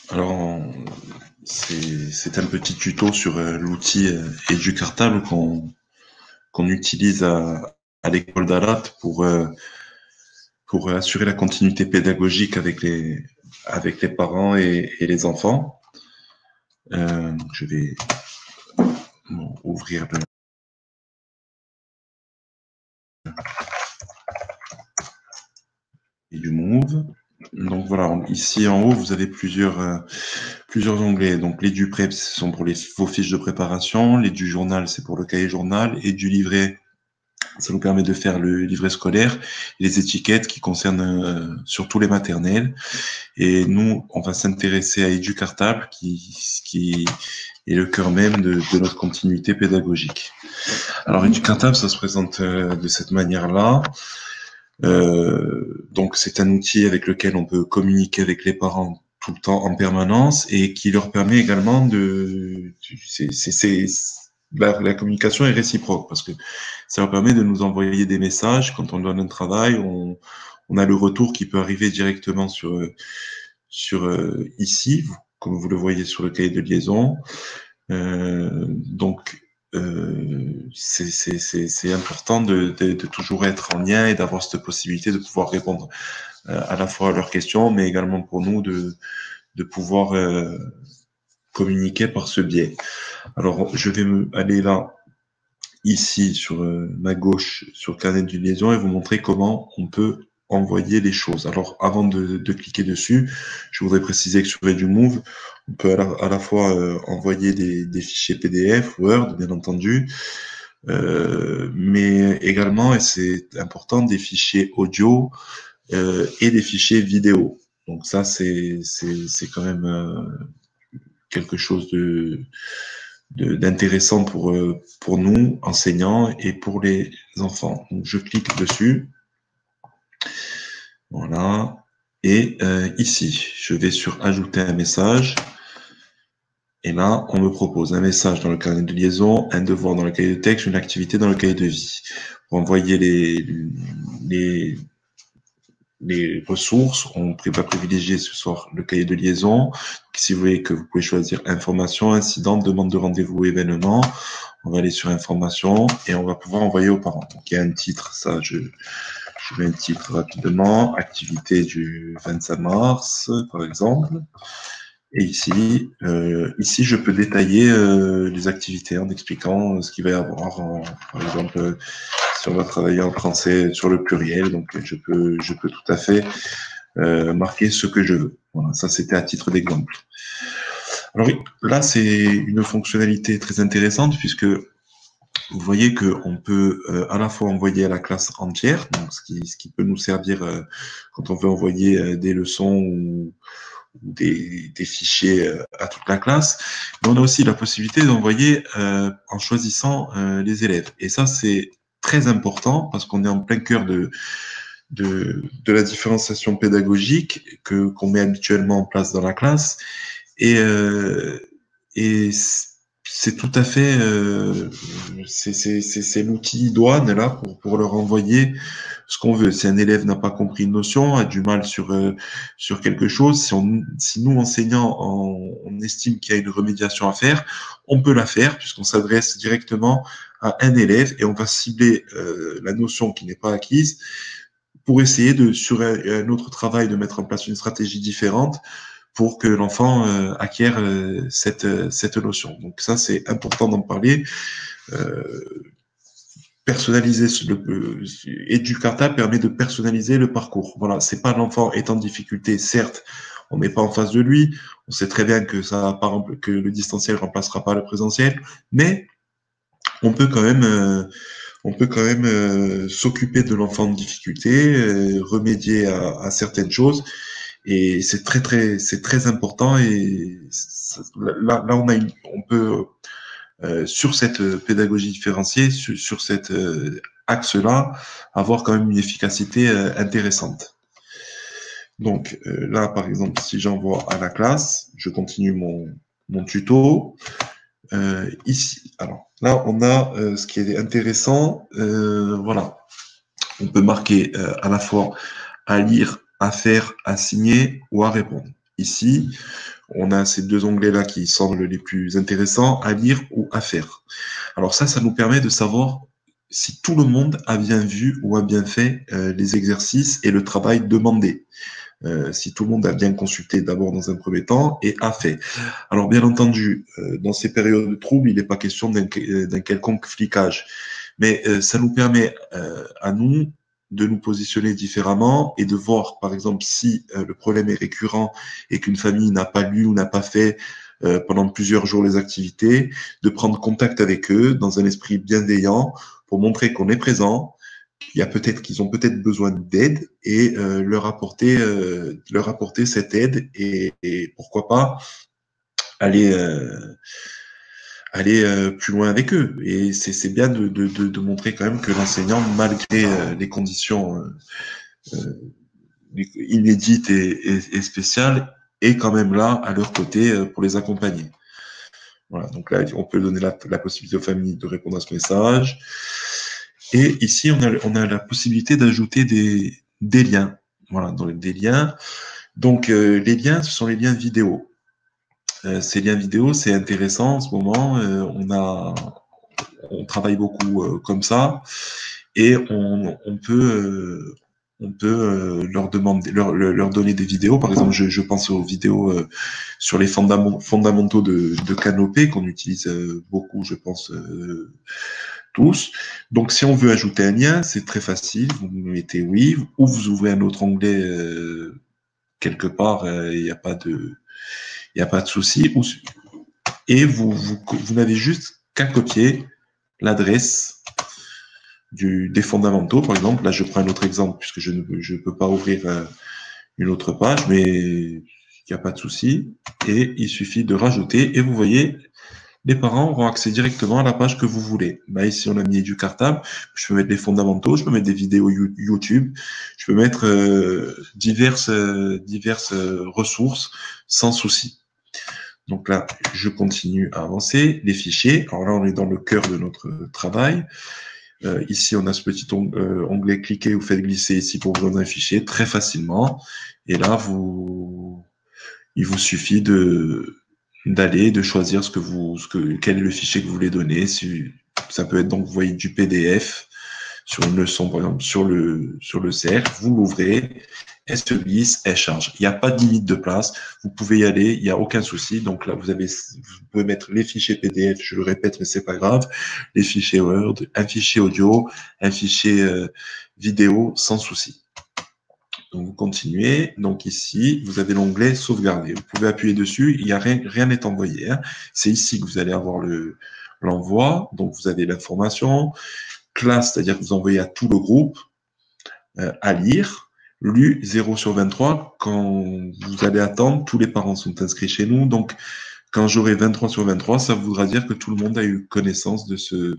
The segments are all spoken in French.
Alors, c'est un petit tuto sur l'outil EduCartable qu'on utilise à l'école d'Alat pour assurer la continuité pédagogique avec les parents et les enfants. Donc je vais ouvrir du Move. Donc voilà, ici en haut, vous avez plusieurs onglets. Donc les du prep, ce sont pour vos fiches de préparation. Les du journal, c'est pour le cahier journal. Et du livret, ça nous permet de faire le livret scolaire et les étiquettes qui concernent surtout les maternelles. Et nous, on va s'intéresser à EduCartable, qui est le cœur même de notre continuité pédagogique. Alors EduCartable, ça se présente de cette manière-là. Donc c'est un outil avec lequel on peut communiquer avec les parents tout le temps en permanence et qui leur permet également la communication est réciproque parce que ça leur permet de nous envoyer des messages quand on donne un travail, on a le retour qui peut arriver directement sur ici, comme vous le voyez sur le cahier de liaison. Donc c'est important de toujours être en lien et d'avoir cette possibilité de pouvoir répondre à la fois à leurs questions, mais également pour nous de pouvoir communiquer par ce biais. Alors, je vais aller là, ici, sur ma gauche, sur le carnet de liaison, et vous montrer comment on peut envoyer les choses. Alors, avant de cliquer dessus, je voudrais préciser que sur EduMove, on peut à la fois envoyer des fichiers PDF, Word, bien entendu, mais également, et c'est important, des fichiers audio et des fichiers vidéo. Donc ça, c'est quand même quelque chose d'intéressant pour nous, enseignants, et pour les enfants. Donc je clique dessus. Voilà. Et ici, je vais sur Ajouter un message. Et là, on me propose un message dans le carnet de liaison, un devoir dans le cahier de texte, une activité dans le cahier de vie. Pour envoyer les ressources, on va privilégier ce soir le cahier de liaison. Si vous voulez que vous pouvez choisir information, incident, demande de rendez-vous, événement, on va aller sur information et on va pouvoir envoyer aux parents. Donc il y a un titre, ça je mets un titre rapidement, activité du 25 mars par exemple. Et ici, ici je peux détailler les activités en expliquant ce qu'il va y avoir, par exemple, si on va travailler en français sur le pluriel, donc je peux tout à fait marquer ce que je veux. Voilà, ça c'était à titre d'exemple. Alors oui, là c'est une fonctionnalité très intéressante puisque vous voyez qu'on peut à la fois envoyer à la classe entière, donc ce qui peut nous servir quand on veut envoyer des leçons ou des fichiers à toute la classe, mais on a aussi la possibilité d'envoyer en choisissant les élèves. Et ça, c'est très important parce qu'on est en plein cœur de la différenciation pédagogique qu'on met habituellement en place dans la classe. Et c'est tout à fait, c'est l'outil douane là pour leur envoyer ce qu'on veut. Si un élève n'a pas compris une notion, a du mal sur quelque chose, si nous enseignants on estime qu'il y a une remédiation à faire, on peut la faire puisqu'on s'adresse directement à un élève et on va cibler la notion qui n'est pas acquise pour essayer sur un autre travail de mettre en place une stratégie différente pour que l'enfant acquiert cette notion. Donc ça, c'est important d'en parler. Personnaliser EduCartable permet de personnaliser le parcours. Voilà, c'est pas l'enfant est en difficulté, certes, on n'est pas en face de lui, on sait très bien que que le distanciel remplacera pas le présentiel, mais on peut quand même s'occuper de l'enfant en difficulté, remédier à certaines choses. Et c'est très important. Et là, on peut, sur cette pédagogie différenciée, sur cet axe-là, avoir quand même une efficacité intéressante. Donc là, par exemple, si j'envoie à la classe, je continue mon tuto. Ici, alors là, on a ce qui est intéressant. Voilà, on peut marquer à la fois à lire, à faire, à signer ou à répondre. Ici, on a ces deux onglets-là qui semblent les plus intéressants, à lire ou à faire. Alors ça nous permet de savoir si tout le monde a bien vu ou a bien fait les exercices et le travail demandé. Si tout le monde a bien consulté d'abord dans un premier temps et a fait. Alors bien entendu, dans ces périodes de troubles, il n'est pas question d'un quelconque flicage, mais ça nous permet à nous de nous positionner différemment et de voir, par exemple, si le problème est récurrent et qu'une famille n'a pas lu ou n'a pas fait pendant plusieurs jours les activités, de prendre contact avec eux dans un esprit bienveillant pour montrer qu'on est présent, qu'ils ont peut-être besoin d'aide et leur apporter cette aide et pourquoi pas aller plus loin avec eux. Et c'est bien de montrer quand même que l'enseignant, malgré les conditions inédites et spéciales, est quand même là à leur côté pour les accompagner. Voilà, donc là, on peut donner la possibilité aux familles de répondre à ce message. Et ici, on a la possibilité d'ajouter des liens. Voilà, donc des liens. Donc, les liens, ce sont les liens vidéo. Ces liens vidéo, c'est intéressant en ce moment. On travaille beaucoup comme ça et on peut leur demander, leur donner des vidéos. Par exemple, je pense aux vidéos sur les fondamentaux de Canopé qu'on utilise beaucoup, je pense, tous. Donc, si on veut ajouter un lien, c'est très facile. Vous mettez oui, ou vous ouvrez un autre onglet quelque part. Il n'y a pas de souci. Et vous n'avez juste qu'à copier l'adresse des fondamentaux. Par exemple, là, je prends un autre exemple puisque je ne peux pas ouvrir une autre page, mais il n'y a pas de souci. Et il suffit de rajouter et vous voyez, les parents auront accès directement à la page que vous voulez. Là, ici, on a mis du cartable. Je peux mettre des fondamentaux, je peux mettre des vidéos YouTube, je peux mettre diverses ressources sans souci. Donc là, je continue à avancer. Les fichiers. Alors là, on est dans le cœur de notre travail. Ici, on a ce petit onglet cliquez ou faites glisser ici pour vous donner un fichier très facilement. Et là, il vous suffit de choisir quel est le fichier que vous voulez donner. Ça peut être donc, vous voyez, du PDF sur une leçon, par exemple, sur le cercle. Vous l'ouvrez, elle se glisse, elle charge. Il n'y a pas de limite de place. Vous pouvez y aller, il n'y a aucun souci. Donc là, vous pouvez mettre les fichiers PDF, je le répète, mais c'est pas grave, les fichiers Word, un fichier audio, un fichier vidéo, sans souci. Donc vous continuez. Donc ici, vous avez l'onglet sauvegarder. Vous pouvez appuyer dessus. Il y a rien n'est envoyé. Hein. C'est ici que vous allez avoir l'envoi. Donc vous avez l'information. Classe, c'est-à-dire que vous envoyez à tout le groupe à lire. Lu 0/23, quand vous allez attendre, tous les parents sont inscrits chez nous, donc quand j'aurai 23/23, ça voudra dire que tout le monde a eu connaissance de ce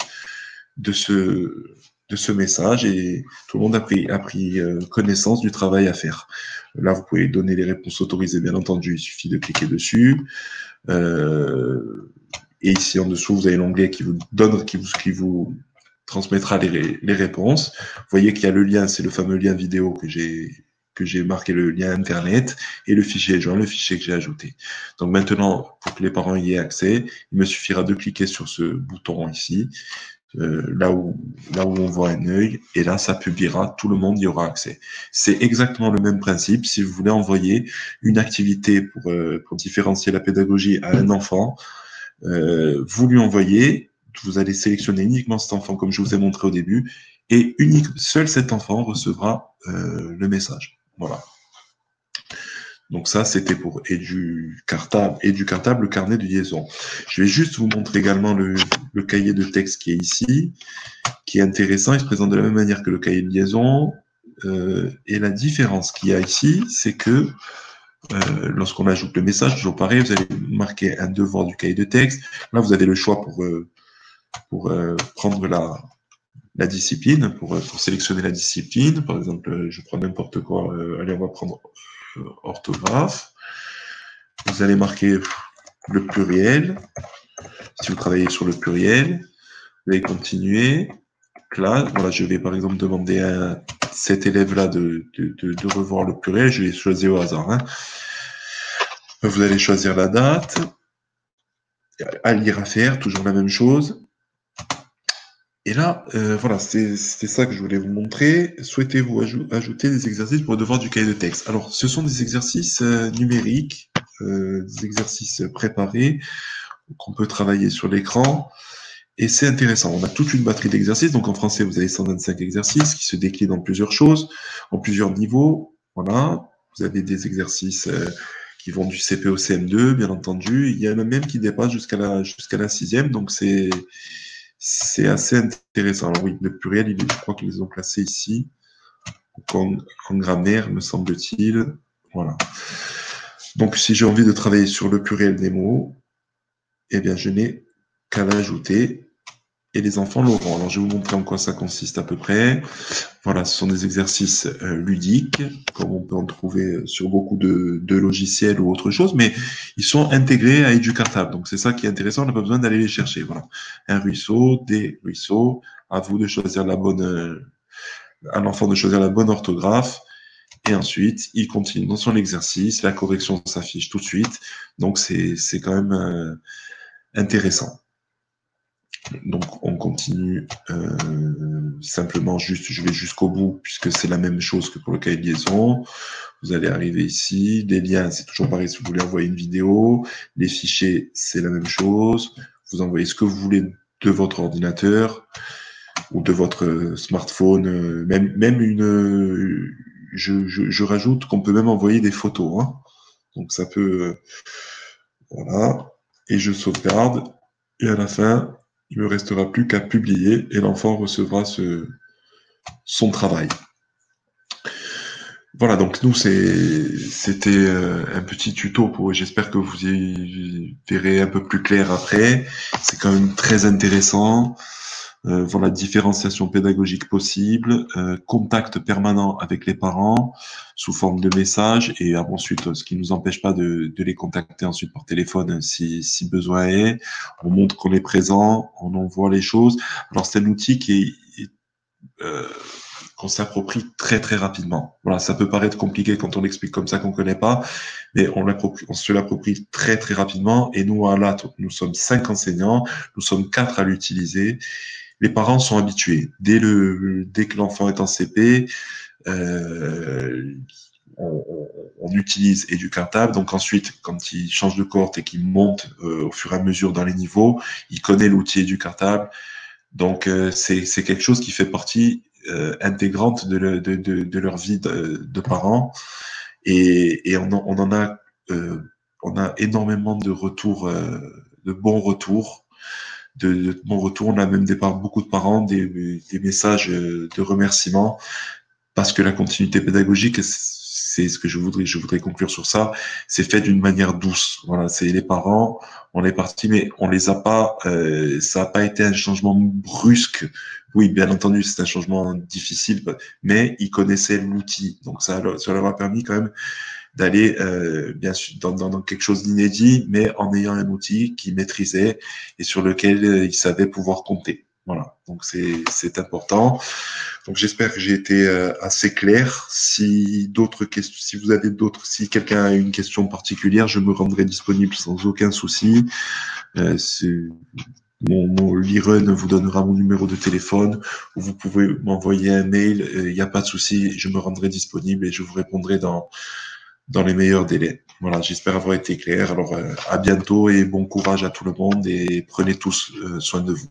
message et tout le monde a pris connaissance du travail à faire. Là, vous pouvez donner les réponses autorisées, bien entendu, il suffit de cliquer dessus. Et ici en dessous, vous avez l'onglet qui vous transmettra les réponses. Vous voyez qu'il y a le lien, c'est le fameux lien vidéo que j'ai marqué, le lien Internet, et le fichier joint, le fichier que j'ai ajouté. Donc maintenant, pour que les parents y aient accès, il me suffira de cliquer sur ce bouton ici, là où on voit un œil, et là, ça publiera, tout le monde y aura accès. C'est exactement le même principe. Si vous voulez envoyer une activité pour différencier la pédagogie à un enfant, vous lui envoyez, vous allez sélectionner uniquement cet enfant comme je vous ai montré au début, et seul cet enfant recevra le message. Voilà. Donc ça, c'était pour et du cartable, le carnet de liaison. Je vais juste vous montrer également le cahier de texte qui est ici, qui est intéressant. Il se présente de la même manière que le cahier de liaison. Et la différence qu'il y a ici, c'est que lorsqu'on ajoute le message, toujours pareil, vous allez marquer un devoir du cahier de texte. Là, vous avez le choix pour prendre la discipline, pour sélectionner la discipline. Par exemple, je prends n'importe quoi. Allez, on va prendre orthographe. Vous allez marquer le pluriel. Si vous travaillez sur le pluriel, vous allez continuer. Classe. Voilà, je vais par exemple demander à cet élève-là de revoir le pluriel. Je vais choisir au hasard. Hein. Vous allez choisir la date, à lire, à faire, toujours la même chose. Et là, voilà, c'était ça que je voulais vous montrer. Souhaitez-vous ajouter des exercices pour le devoir du cahier de texte? Alors, ce sont des exercices numériques, des exercices préparés qu'on peut travailler sur l'écran. Et c'est intéressant. On a toute une batterie d'exercices. Donc, en français, vous avez 125 exercices qui se déclinent en plusieurs choses, en plusieurs niveaux. Voilà. Vous avez des exercices qui vont du CP au CM2, bien entendu. Il y en a même qui dépassent jusqu'à la sixième. Donc, c'est assez intéressant. Alors oui, le pluriel, je crois qu'ils les ont placés ici, en grammaire, me semble-t-il. Voilà. Donc, si j'ai envie de travailler sur le pluriel des mots, eh bien, je n'ai qu'à l'ajouter et les enfants l'auront. Alors, je vais vous montrer en quoi ça consiste à peu près. Voilà, ce sont des exercices ludiques, comme on peut en trouver sur beaucoup de logiciels ou autre chose, mais ils sont intégrés à Educartable. Donc, c'est ça qui est intéressant, on n'a pas besoin d'aller les chercher. Voilà. Un ruisseau, des ruisseaux, à vous de choisir à l'enfant de choisir la bonne orthographe. Et ensuite, il continue dans son exercice, la correction s'affiche tout de suite. Donc, c'est quand même intéressant. Donc, on continue simplement je vais jusqu'au bout puisque c'est la même chose que pour le cahier de liaison. Vous allez arriver ici. Les liens, c'est toujours pareil si vous voulez envoyer une vidéo. Les fichiers, c'est la même chose. Vous envoyez ce que vous voulez de votre ordinateur ou de votre smartphone. Même une... je rajoute qu'on peut même envoyer des photos. Hein. Donc, ça peut... voilà. Et je sauvegarde. Et à la fin, il ne me restera plus qu'à publier et l'enfant recevra son travail. Voilà, donc nous, c'était un petit tuto j'espère que vous y verrez un peu plus clair après. C'est quand même très intéressant. Voilà, différenciation pédagogique possible, contact permanent avec les parents sous forme de messages et ensuite, ce qui ne nous empêche pas de les contacter ensuite par téléphone si besoin est. On montre qu'on est présent, on envoie les choses. Alors, c'est un outil qu'on s'approprie très très rapidement. Voilà, ça peut paraître compliqué quand on l'explique comme ça qu'on connaît pas, mais on se l'approprie très très rapidement. Et nous, là, nous sommes 5 enseignants, nous sommes 4 à l'utiliser. Les parents sont habitués. Dès que l'enfant est en CP, on utilise Educartable. Donc ensuite, quand il change de cohorte et qu'il monte au fur et à mesure dans les niveaux, il connaît l'outil Educartable. Donc c'est quelque chose qui fait partie intégrante de leur vie de parents. Et on a énormément de retours, de bons retours. De bons retours. On a même beaucoup de parents, des messages de remerciements parce que la continuité pédagogique, c'est ce que je voudrais conclure sur ça, c'est fait d'une manière douce. Voilà, c'est les parents, on est parti, mais on les a pas, ça n'a pas été un changement brusque. Oui, bien entendu, c'est un changement difficile, mais ils connaissaient l'outil, donc ça leur a permis quand même d'aller bien sûr dans quelque chose d'inédit, mais en ayant un outil qu'ils maîtrisaient et sur lequel ils savaient pouvoir compter. Voilà, donc c'est important. Donc j'espère que j'ai été assez clair. Si d'autres questions, si vous avez d'autres, si quelqu'un a une question particulière, je me rendrai disponible sans aucun souci. Mon Liren vous donnera mon numéro de téléphone, ou vous pouvez m'envoyer un mail. Il n'y a pas de souci, je me rendrai disponible et je vous répondrai dans les meilleurs délais. Voilà, j'espère avoir été clair. Alors à bientôt et bon courage à tout le monde et prenez tous soin de vous.